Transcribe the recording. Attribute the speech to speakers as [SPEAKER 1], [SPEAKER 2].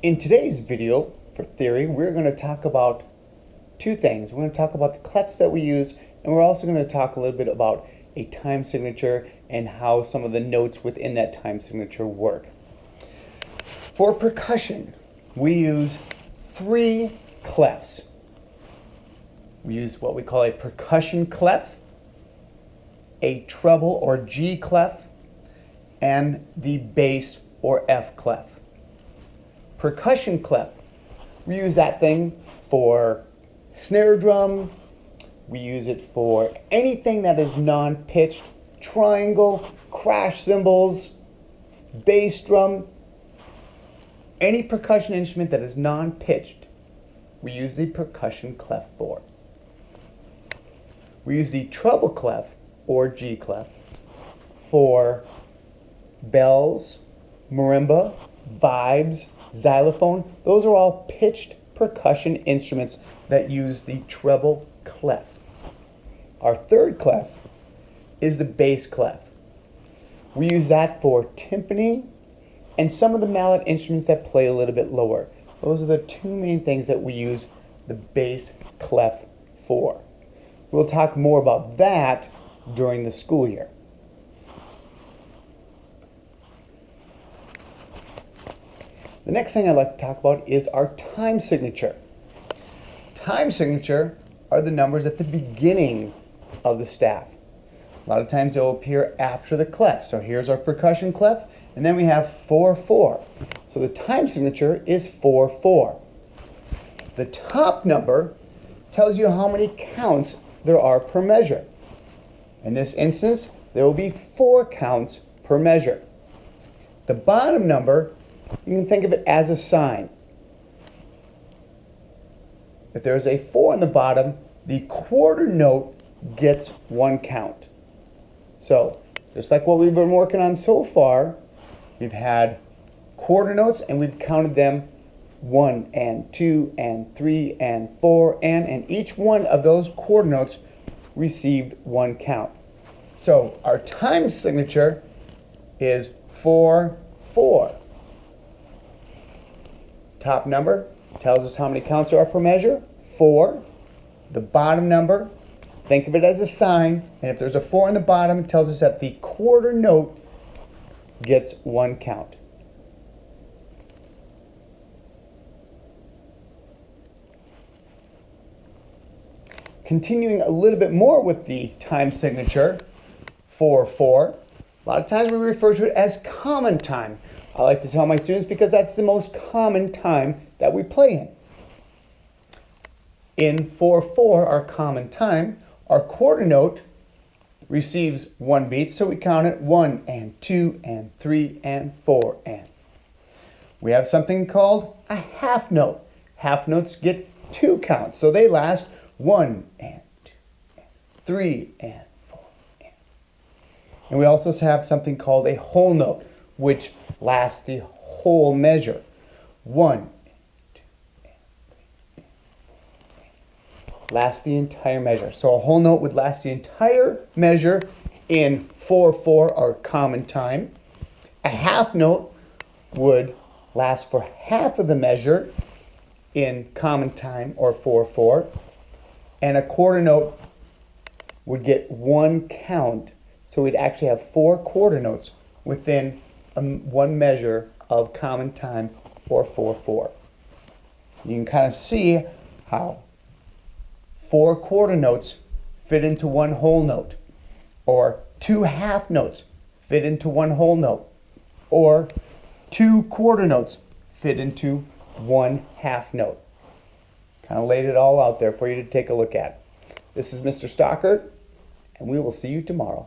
[SPEAKER 1] In today's video for theory, we're going to talk about two things. We're going to talk about the clefs that we use, and we're also going to talk a little bit about a time signature and how some of the notes within that time signature work. For percussion, we use three clefs. We use what we call a percussion clef, a treble or G clef, and the bass or F clef. Percussion clef, we use that thing for snare drum, we use it for anything that is non-pitched, triangle, crash cymbals, bass drum, any percussion instrument that is non-pitched, we use the percussion clef for. We use the treble clef or G clef for bells, marimba, vibes, xylophone. Those are all pitched percussion instruments that use the treble clef. Our third clef is the bass clef. We use that for timpani and some of the mallet instruments that play a little bit lower. Those are the two main things that we use the bass clef for. We'll talk more about that during the school year. The next thing I'd like to talk about is our time signature. Time signature are the numbers at the beginning of the staff. A lot of times they'll appear after the clef. So here's our percussion clef, and then we have 4/4. So the time signature is 4/4. The top number tells you how many counts there are per measure. In this instance, there will be 4 counts per measure. The bottom number, you can think of it as a sign. If there's a 4 on the bottom, the quarter note gets 1 count. So, just like what we've been working on so far, we've had quarter notes and we've counted them 1 and 2 and 3 and 4 and each one of those quarter notes received 1 count. So, our time signature is 4/4. Top number tells us how many counts there are per measure, 4. The bottom number, think of it as a sign, and if there's a 4 on the bottom, it tells us that the quarter note gets 1 count. Continuing a little bit more with the time signature, 4/4, a lot of times we refer to it as common time. I like to tell my students because that's the most common time that we play in. In 4/4, our common time, our quarter note receives 1 beat, so we count it 1 and 2 and 3 and 4 and. We have something called a half note. Half notes get 2 counts, so they last 1 and 2 and 3 and 4 and. And we also have something called a whole note, which lasts the whole measure. 1, 2, 3, lasts the entire measure. So a whole note would last the entire measure in 4/4, our common time. A half note would last for half of the measure in common time, or 4/4. And a quarter note would get 1 count. So we'd actually have 4 quarter notes within 1 measure of common time, or 4/4. You can kind of see how 4 quarter notes fit into 1 whole note, or 2 half notes fit into 1 whole note, or 2 quarter notes fit into 1 half note. Kind of laid it all out there for you to take a look at. This is Mr. Stockert, and we will see you tomorrow.